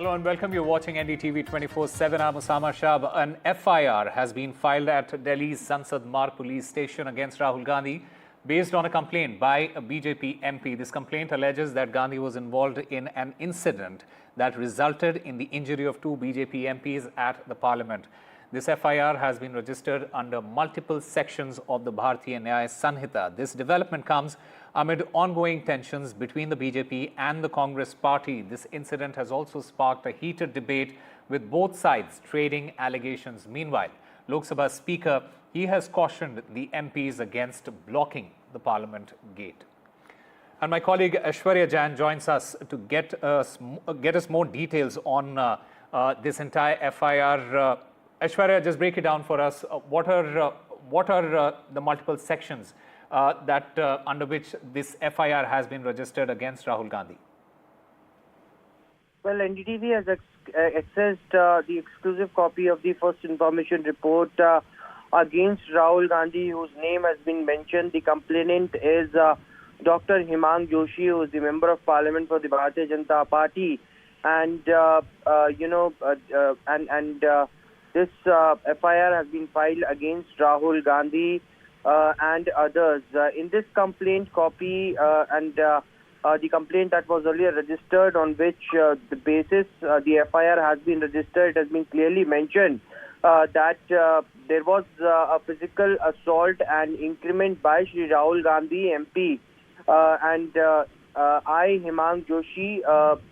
Hello and welcome. You're watching NDTV 24/7. I'm Osama Shah. An FIR has been filed at Delhi's Sansad Marg police station against Rahul Gandhi based on a complaint by a BJP MP. This complaint alleges that Gandhi was involved in an incident that resulted in the injury of two BJP MPs at the parliament. This FIR has been registered under multiple sections of the Bharatiya Nyaya Samhita. This development comes amid ongoing tensions between the BJP and the Congress party. This incident has also sparked a heated debate with both sides trading allegations. Meanwhile, Lok Sabha Speaker, he has cautioned the MPs against blocking the parliament gate. And my colleague Aishwarya Jain joins us to get us more details on this entire FIR. Aishwarya, just break it down for us. What are the multiple sections that under which this FIR has been registered against Rahul Gandhi? Well, NDTV has accessed the exclusive copy of the first information report against Rahul Gandhi, whose name has been mentioned. The complainant is Dr. Hemang Joshi, who is the Member of Parliament for the Bharatiya Janata Party, and this FIR has been filed against Rahul Gandhi and others. In this complaint copy and the complaint that was earlier registered, on which the basis the FIR has been registered, it has been clearly mentioned that there was a physical assault and increment by Shri Rahul Gandhi MP and I, Hemang Joshi,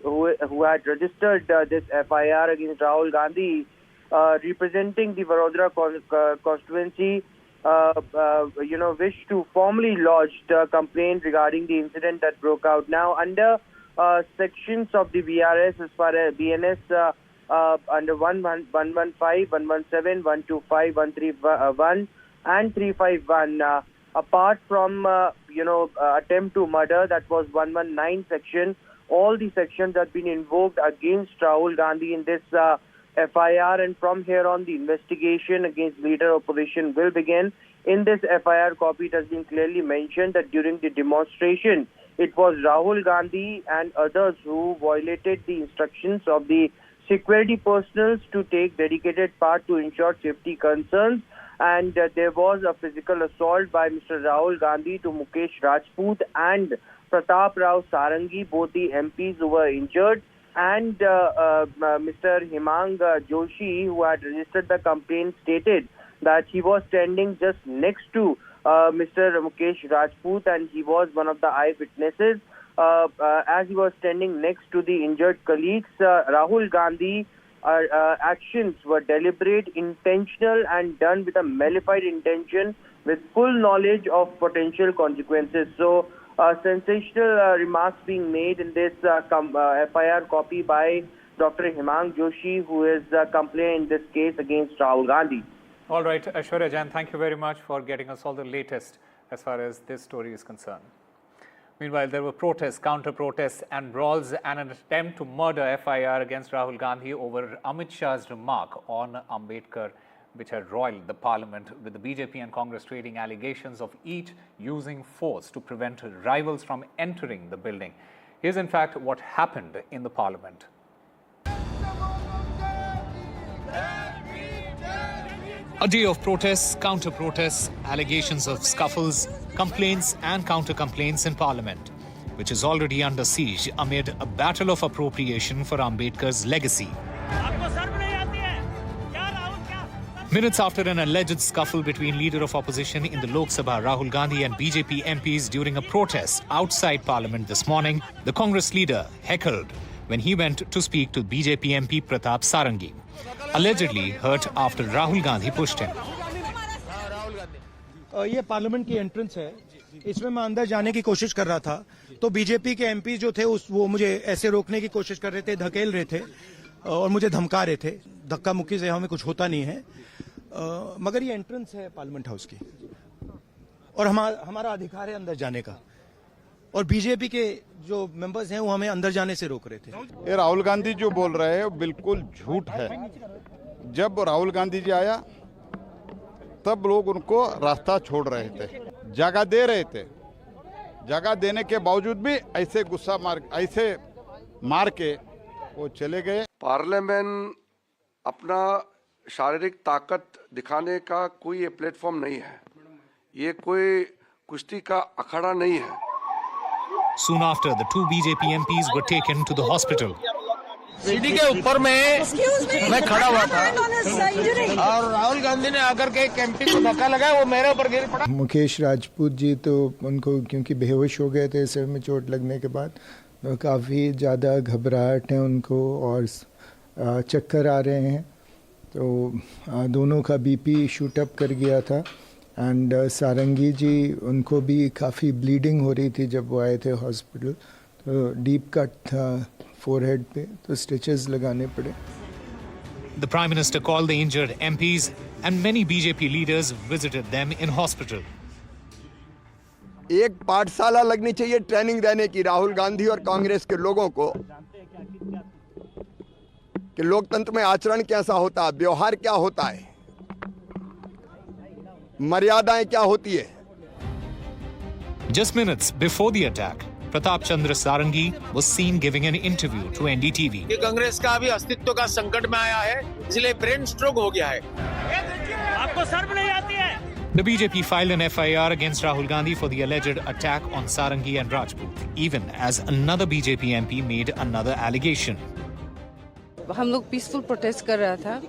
who had registered this FIR against Rahul Gandhi, representing the Vadodara constituency, wish to formally lodge a complaint regarding the incident that broke out. Now, under sections of the VRS, as far as BNS, under 115, 117, 125, 131, and 351, apart from attempt to murder, that was 119 section, all the sections have been invoked against Rahul Gandhi in this FIR, and from here on the investigation against leader opposition will begin. In this FIR copy, it has been clearly mentioned that during the demonstration, it was Rahul Gandhi and others who violated the instructions of the security personnel to take dedicated part to ensure safety concerns, and there was a physical assault by Mr. Rahul Gandhi to Mukesh Rajput and Pratap Sarangi, both the MPs who were injured. And Mr. Hemang Joshi, who had registered the complaint, stated that he was standing just next to Mr. Mukesh Rajput, and he was one of the eyewitnesses. As he was standing next to the injured colleagues, Rahul Gandhi actions were deliberate, intentional, and done with a malified intention, with full knowledge of potential consequences. So, sensational remarks being made in this FIR copy by Dr. Hemang Joshi, who is complaining in this case against Rahul Gandhi. All right, Aishwarya Jain, thank you very much for getting us all the latest as far as this story is concerned. Meanwhile, there were protests, counter-protests and brawls and an attempt to murder FIR against Rahul Gandhi over Amit Shah's remark on Ambedkar, which had roiled the parliament, with the BJP and Congress trading allegations of each using force to prevent rivals from entering the building. Here's in fact what happened in the parliament. A day of protests, counter-protests, allegations of scuffles, complaints and counter-complaints in parliament, which is already under siege amid a battle of appropriation for Ambedkar's legacy. Minutes after an alleged scuffle between leader of opposition in the Lok Sabha, Rahul Gandhi, and BJP MPs during a protest outside parliament this morning, the Congress leader heckled when he went to speak to BJP MP Pratap Sarangi, allegedly hurt after Rahul Gandhi pushed him. ये parliament की entrance है, इसमें मैं अंदर जाने की कोशिश कर रहा था, तो बीजेपी के एमपी जो थे वो मुझे ऐसे रोकने की कोशिश कर रहे थे, धकेल रहे थे और मुझे धमका रहे थे. धक्का मुक्की से हमें कुछ होता नहीं है, मगर ये एंट्रेंस है पार्लियामेंट हाउस की और हमारा अधिकार है अंदर जाने का, और बीजेपी के जो मेंबर्स हैं वो हमें अंदर जाने से रोक रहे थे. ये राहुल गांधी जो बोल रहे हैं बिल्कुल झूठ है. जब राहुल गांधी जी आया तब लोग उनको रास्ता छोड़ रहे थे, जगह दे रहे थे. जगह देने के बावजूद भी ऐसे गुस्सा ऐसे मार के वो चले गए। पार्लियामेंट अपना शारीरिक ताकत दिखाने का कोई ये प्लेटफॉर्म नहीं है, ये कोई कुश्ती का अखाड़ा नहीं है। Soon after, the two BJP MPs were taken to the hospital. सीढ़ी के ऊपर में मैं खड़ा हुआ था और राहुल गांधी ने आकर के एक एमपी को धक्का लगाया, वो मेरे ऊपर गिर पड़ा। मुकेश राजपूत जी तो उनको क्योंकि बेहोश हो गए थे सिर में चोट लगने के बाद, तो काफ़ी ज़्यादा घबराहट है उनको और चक्कर आ रहे हैं, तो दोनों का बीपी शूट अप कर गया था। एंड सारंगी जी, उनको भी काफ़ी ब्लीडिंग हो रही थी जब वो आए थे हॉस्पिटल, तो डीप कट था फोरहेड पे, तो स्टिचेस लगाने पड़े। The Prime Minister called the injured MPs and many BJP leaders visited them in hospital. एक पाठशाला लगनी चाहिए ट्रेनिंग देने की राहुल गांधी और कांग्रेस के लोगों को कि लोकतंत्र में आचरण कैसा होता है, व्यवहार क्या होता है, मर्यादाएं क्या होती है। Just minutes before the attack, Pratap Sarangi was seen giving an interview to NDTV. ये कांग्रेस का अभी अस्तित्व का संकट में आया है, इसलिए ब्रेन स्ट्रोक हो गया है। आपको शर्म नहीं आती है? The BJP filed an FIR against Rahul Gandhi for the alleged attack on Sarangi and Rajput, even as another BJP MP made another allegation. हम लोग पीसफुल प्रोटेस्ट कर रहा था,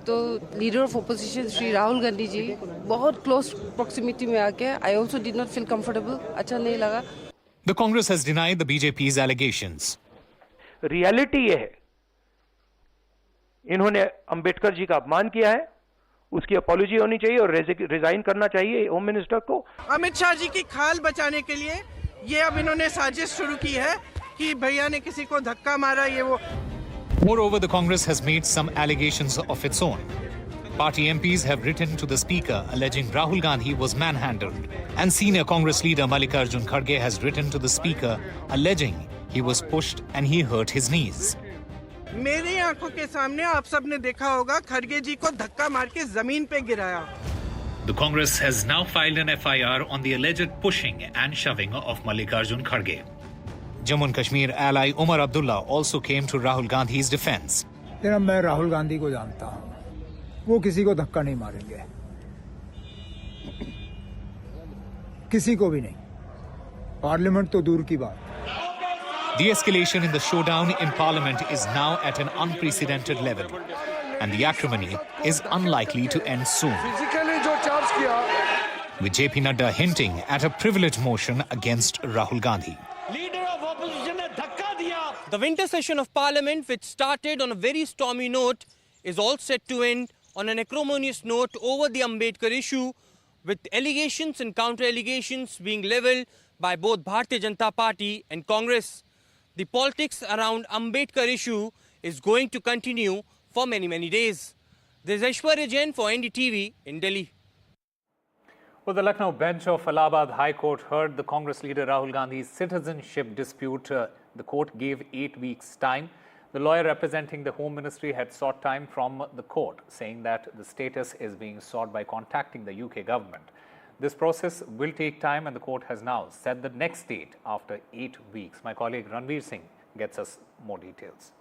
तो leader of opposition Shri Rahul Gandhi ji बहुत क्लोज प्रॉक्सिमिटी में आके I also did not feel comfortable, अच्छा नहीं लगा। The Congress has denied the BJP's allegations. Reality ये है, इन्होंने अंबेडकर जी का अपमान किया है, उसकी अपॉलॉजी होनी चाहिए और रिजाइन करना चाहिए होम मिनिस्टर को। अमित शाह जी की खाल बचाने के लिए ये अब इन्होंने साजिश शुरू की है कि भैया ने किसी को धक्का मारा, ये वो। Moreover, the Congress has made some allegations of its own. Party MPs have written to the Speaker alleging Rahul Gandhi was manhandled. And senior Congress leader Mallikarjun Kharge has written to the Speaker alleging he was pushed and he hurt his knees. मेरी आंखों के सामने आप सब ने देखा होगा, खड़गे जी को धक्का मार के जमीन पे गिराया। The Congress has now filed an FIR on the alleged pushing and shoving of Mallikarjun Kharge. Jammu and Kashmir ally Umar Abdullah also came to Rahul Gandhi's defense. मैं राहुल गांधी को जानता हूँ, वो किसी को धक्का नहीं मारेंगे, किसी को भी नहीं, पार्लियामेंट तो दूर की बात। The escalation in the showdown in Parliament is now at an unprecedented level, and the acrimony is unlikely to end soon. With JP Nadda hinting at a privilege motion against Rahul Gandhi. The winter session of Parliament, which started on a very stormy note, is all set to end on an acrimonious note over the Ambedkar issue, with allegations and counter-allegations being levelled by both Bharatiya Janata Party and Congress. The politics around Ambedkar issue is going to continue for many days. This is Aishwarya Jain for NDTV in Delhi. Well, the Lucknow bench of Allahabad High Court heard the Congress leader Rahul Gandhi's citizenship dispute. The court gave 8 weeks' time. The lawyer representing the Home Ministry had sought time from the court, saying that the status is being sought by contacting the UK government. This process will take time, and the court has now set the next date after 8 weeks. My colleague Ranveer Singh gets us more details.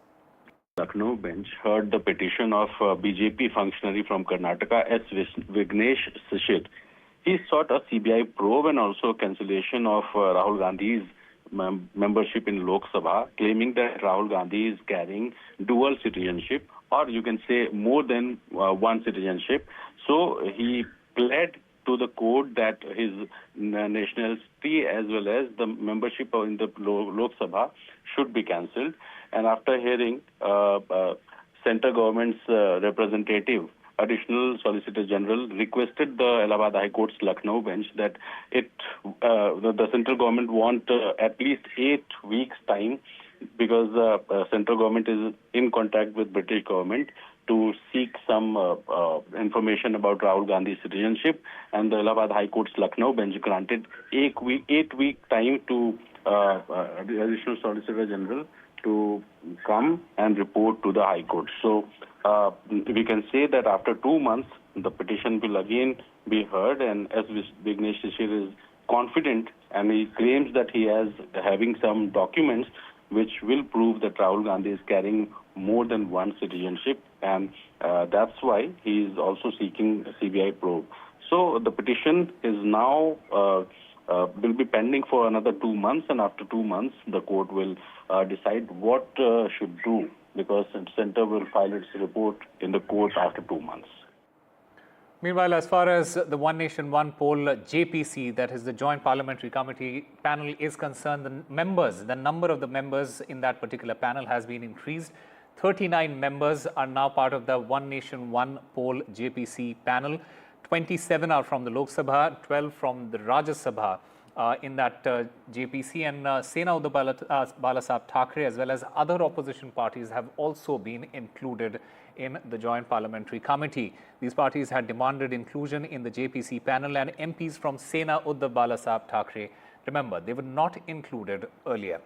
Lucknow bench heard the petition of BJP functionary from Karnataka, S. Vignesh Sishit. He sought a CBI probe and also cancellation of Rahul Gandhi's membership in Lok Sabha, claiming that Rahul Gandhi is carrying dual citizenship, or you can say more than one citizenship. So he pled to the court that his nationality as well as the membership in the Lok Sabha should be cancelled. And after hearing central government's representative, Additional Solicitor General requested the Allahabad High Court's Lucknow bench that the central government want at least 8 weeks time, because the central government is in contact with British government to seek some information about Rahul Gandhi's citizenship, and the Allahabad High Court's Lucknow bench granted 8 week time to the Additional Solicitor General to come and report to the High Court. So we can say that after 2 months, the petition will again be heard, and as Vignesh Sishir is confident and he claims that he has having some documents which will prove that Rahul Gandhi is carrying more than one citizenship, and that's why he is also seeking a CBI probe. So the petition is now will be pending for another 2 months, and after 2 months, the court will decide what should do, because the center will file its report in the court after 2 months. Meanwhile, as far as the One Nation, One Poll JPC, that is the Joint Parliamentary Committee panel, is concerned, the number of the members in that particular panel has been increased. 39 members are now part of the One Nation, One Poll JPC panel. 27 are from the Lok Sabha, 12 from the Rajya Sabha in that JPC, and Sena Uddhav Balasaheb Thackeray as well as other opposition parties have also been included in the Joint Parliamentary Committee. These parties had demanded inclusion in the JPC panel, and MPs from Sena Uddhav Balasaheb Thackeray, remember, they were not included earlier.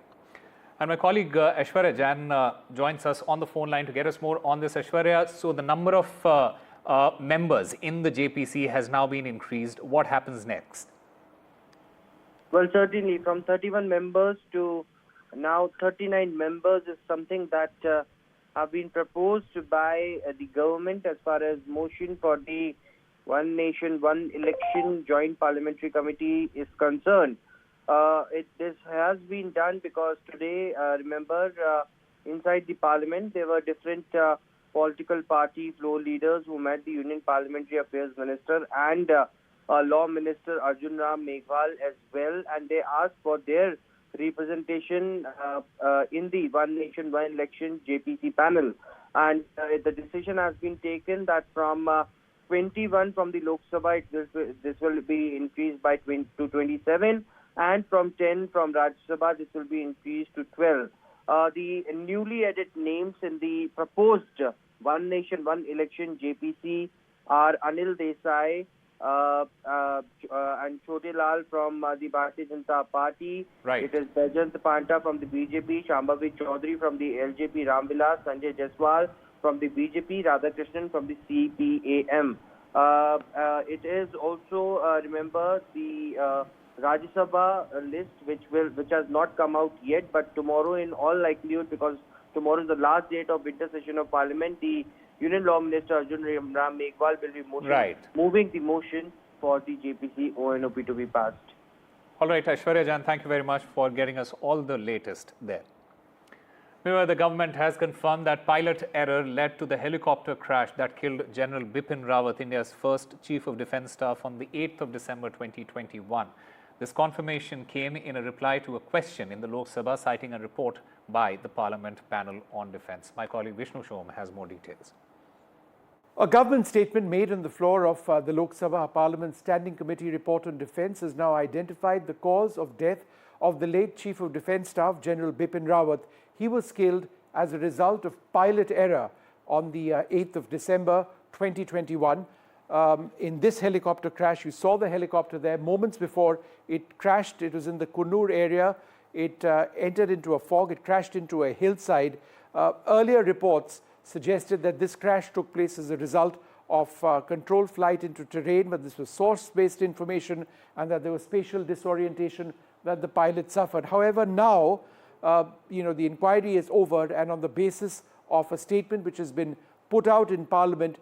And my colleague Aishwarya Jain joins us on the phone line to get us more on this. Aishwarya, so the number of members in the JPC has now been increased. What happens next? Well, certainly from 31 members to now 39 members is something that have been proposed by the government as far as motion for the One Nation, One Election Joint Parliamentary Committee is concerned. This has been done because today, remember, inside the parliament, there were different political party floor leaders who met the Union Parliamentary Affairs Minister and Law Minister Arjun Ram Meghwal as well, and they asked for their representation in the One Nation, One Election JPC panel. And the decision has been taken that from 21 from the Lok Sabha, this will be increased by to 27, and from 10 from Rajya Sabha, this will be increased to 12. The newly added names in the proposed One Nation, One Election JPC are Anil Desai and Chote Lal from the Bharatiya Janata Party. Right. It is Bajant Panta from the BJP, Shambhavi Chaudhary from the LJP, Ramvilas, Sanjay Jaiswal from the BJP, Radhakrishnan from the CPAM. It is also, remember, the Rajya Sabha list, which has not come out yet, but tomorrow in all likelihood, because tomorrow is the last date of winter session of Parliament, the Union Law Minister Arjun Ram Meghwal will be moving the motion for the JPC ONOP to be passed. All right, Aishwarya Jain, thank you very much for getting us all the latest there. Meanwhile, the government has confirmed that pilot error led to the helicopter crash that killed General Bipin Rawat, India's first Chief of Defence Staff, on the 8th of December 2021. This confirmation came in a reply to a question in the Lok Sabha, citing a report by the Parliament Panel on Defence. My colleague Vishnu Shom has more details. A government statement made on the floor of the Lok Sabha Parliament Standing Committee report on defence has now identified the cause of death of the late Chief of Defence Staff, General Bipin Rawat. He was killed as a result of pilot error on the 8th of December 2021. In this helicopter crash, you saw the helicopter there moments before it crashed. It was in the Kunnur area. It entered into a fog. It crashed into a hillside. Earlier reports suggested that this crash took place as a result of controlled flight into terrain, but this was source-based information, and that there was spatial disorientation that the pilot suffered. However, now, the inquiry is over, and on the basis of a statement which has been put out in Parliament,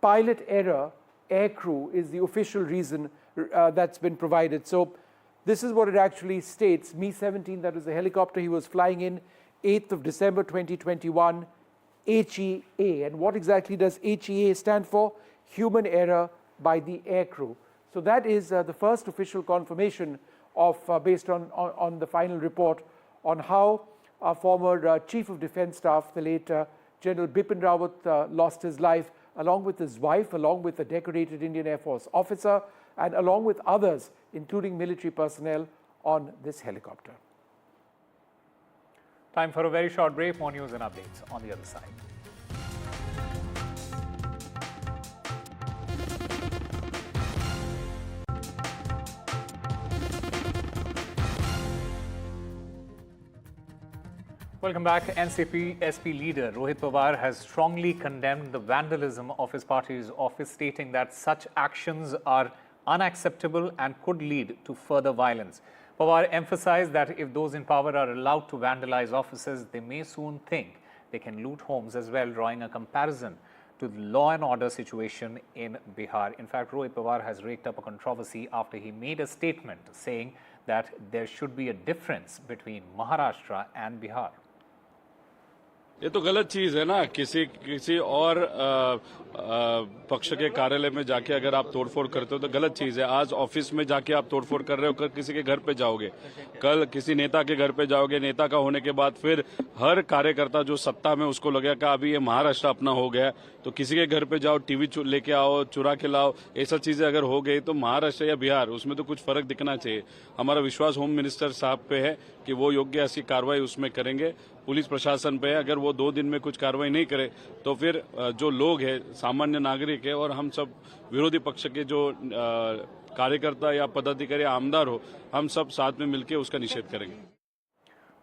pilot error, aircrew is the official reason that's been provided. So this is what it actually states. Mi-17, that was the helicopter he was flying in, 8th of December 2021, HEA. And what exactly does HEA stand for? Human error by the aircrew. So that is the first official confirmation of, based on the final report, on how our former Chief of Defence Staff, the late General Bipin Rawat, lost his life, along with his wife, along with a decorated Indian Air Force officer, and along with others, including military personnel, on this helicopter. Time for a very short break. More news and updates on the other side. Welcome back. NCP SP leader Rohit Pawar has strongly condemned the vandalism of his party's office, stating that such actions are unacceptable and could lead to further violence. Pawar emphasized that if those in power are allowed to vandalize offices, they may soon think they can loot homes as well, drawing a comparison to the law and order situation in Bihar. In fact, Rohit Pawar has raked up a controversy after he made a statement saying that there should be a difference between Maharashtra and Bihar. ये तो गलत चीज है ना। किसी और पक्ष के कार्यालय में जाके अगर आप तोड़फोड़ करते हो तो गलत चीज है। आज ऑफिस में जाके आप तोड़फोड़ कर रहे हो, कल किसी के घर पे जाओगे, कल किसी नेता के घर पे जाओगे, नेता का होने के बाद फिर हर कार्यकर्ता जो सत्ता में उसको लगेगा अभी ये महाराष्ट्र अपना हो गया, तो किसी के घर पे जाओ, टीवी लेके आओ, चुरा के लाओ, ऐसा चीजें अगर हो गई तो महाराष्ट्र या बिहार उसमें तो कुछ फर्क दिखना चाहिए। हमारा विश्वास होम मिनिस्टर साहब पे है कि वो योग्य ऐसी कार्रवाई उसमें करेंगे। पुलिस प्रशासन पे है, अगर वो 2 दिन में कुछ कार्रवाई नहीं करे तो फिर जो लोग हैं, सामान्य नागरिक है और हम सब विरोधी पक्ष के जो कार्यकर्ता या पदाधिकारी या आमदार हो, हम सब साथ में मिलकर उसका निषेध करेंगे।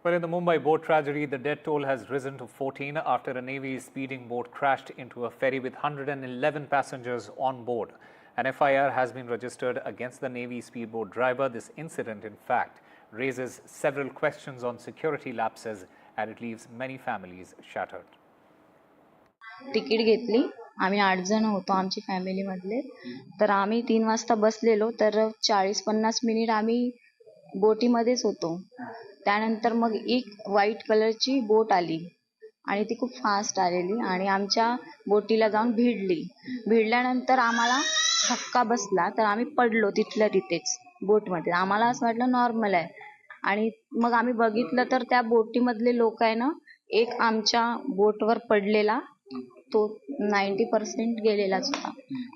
Well, in the Mumbai boat tragedy, the death toll has risen to 14 after a Navy speeding boat crashed into a ferry with 111 passengers on board. An FIR has been registered against the Navy speedboat driver. This incident, in fact, raises several questions on security lapses and it leaves many families shattered. Ticket घेतली, आम्ही 8 जण होतो आमची family मधले, तर आम्ही 3 वाजता बसलेलो, तर 40-50 मिनिट आम्ही बोटीमध्येच होतो. त्यानंतर मग एक व्हाईट कलरची बोट आली आणि ती खूप फास्ट आलेली आणि आमच्या बोटीला जाऊन भिडल्यानंतर आम्हाला धक्का बसला, तर आम्ही पडलो तिथल्या तिथेच बोटमध्ये. आम्हाला असं वाटलं नॉर्मल आहे आणि मग आम्ही बघितलं तर त्या बोटीमधले लोक आहे ना, एक आमच्या बोटवर पडलेला, तो 90% गेलेलाच होता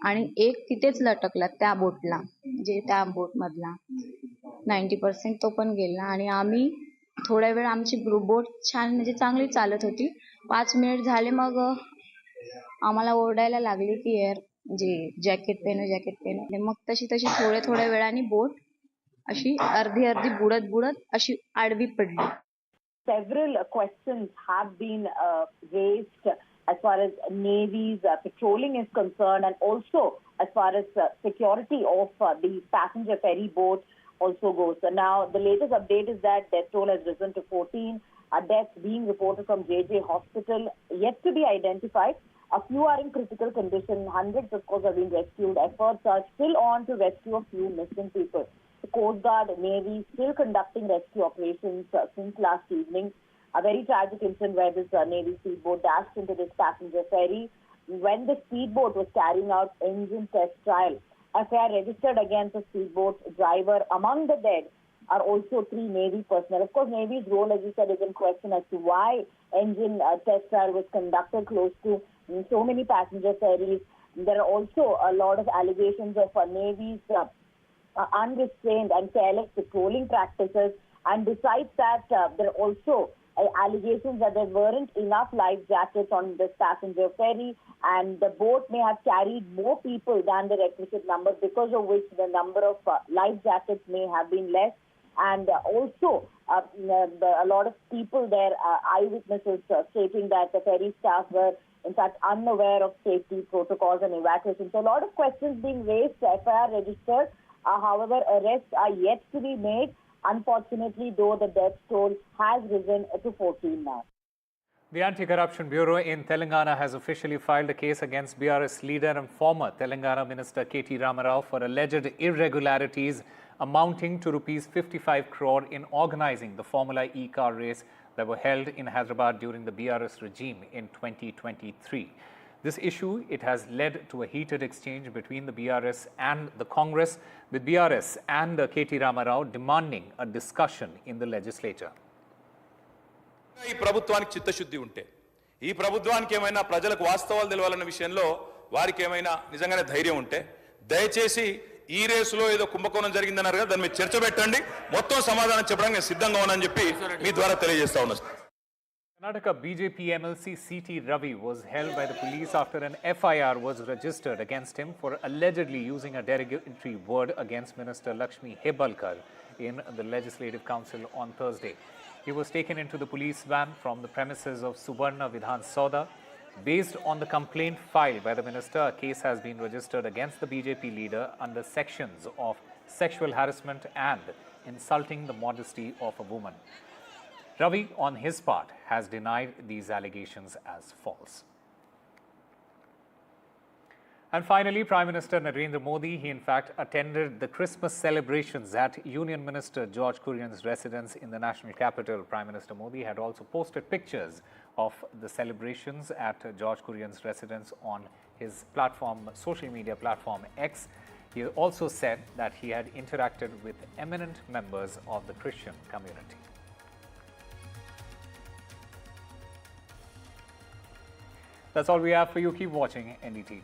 आणि एक तिथेच लटकला त्या बोटला, जे त्या बोटमधला 90% तो पण गेला. आणि आम्ही थोड्या वेळ आमची बोट छान म्हणजे चांगली चालत होती. 5 मिनिट झाले मग आम्हाला ओरडायला लागली की यार जे जॅकेट पहनो. मग तशी थोड्या वेळाने बोट अशी अर्धी बुडत अशी आडवी पडली. Several questions have been raised as far as Navy's patrolling is concerned, and also as far as security of the passenger ferry boat also goes. So now the latest update is that death toll has risen to 14. Deaths being reported from JJ Hospital yet to be identified. A few are in critical condition. Hundreds, of course, have been rescued. Efforts are still on to rescue a few missing people. The Coast Guard, Navy still conducting rescue operations since last evening. A very tragic incident where this Navy speedboat dashed into this passenger ferry. When the speedboat was carrying out engine test trial, FIR registered against the speedboat driver. Among the dead are also 3 Navy personnel. Of course, Navy's role, as you said, is in question as to why engine test trial was conducted close to so many passenger ferries. There are also a lot of allegations of Navy's unrestrained and careless patrolling practices. And besides that, there are also allegations that there weren't enough life jackets on this passenger ferry, and the boat may have carried more people than the requisite number, because of which the number of life jackets may have been less. And also, a lot of people there, eyewitnesses stating that the ferry staff were in fact unaware of safety protocols and evacuation. So a lot of questions being raised. FIR registered. However, arrests are yet to be made. Unfortunately, though, the death toll has risen to 14 now. The Anti-Corruption Bureau in Telangana has officially filed a case against BRS leader and former Telangana Minister K.T. Ramarao for alleged irregularities amounting to Rs 55 crore in organizing the Formula E car race that were held in Hyderabad during the BRS regime in 2023. This issue, it has led to a heated exchange between the BRS and the Congress, with BRS and K.T. Ramarao demanding a discussion in the legislature. ఈ ప్రభుత్వానికి చిత్తశుద్ధి ఉంటే, ఈ ప్రభుత్వానికి ఏమైనా ప్రజలకు వాస్తవాలు తెలవాలన్న విషయంలో వారికి ఏమైనా నిజంగానే ధైర్యం ఉంటే, దయచేసి ఈ రేసులో ఏదో కుంభకోణం జరిగిందన్నారు కదా, దాని మీద చర్చ పెట్టండి, మొత్తం సమాధానం చెప్పడానికి నేను సిద్ధంగా ఉన్నానని చెప్పి మీ ద్వారా తెలియజేస్తా ఉన్నాను. Karnataka BJP MLC C.T. Ravi was held by the police after an FIR was registered against him for allegedly using a derogatory word against Minister Lakshmi Hebalkar in the Legislative Council on Thursday. He was taken into the police van from the premises of Subarna Vidhan Sauda. Based on the complaint filed by the minister, a case has been registered against the BJP leader under sections of sexual harassment and insulting the modesty of a woman. Ravi, on his part, has denied these allegations as false. And finally, Prime Minister Narendra Modi, he in fact attended the Christmas celebrations at Union Minister George Kurian's residence in the national capital. Prime Minister Modi had also posted pictures of the celebrations at George Kurian's residence on his platform, social media platform X. He also said that he had interacted with eminent members of the Christian community. That's all we have for you. Keep watching NDTV.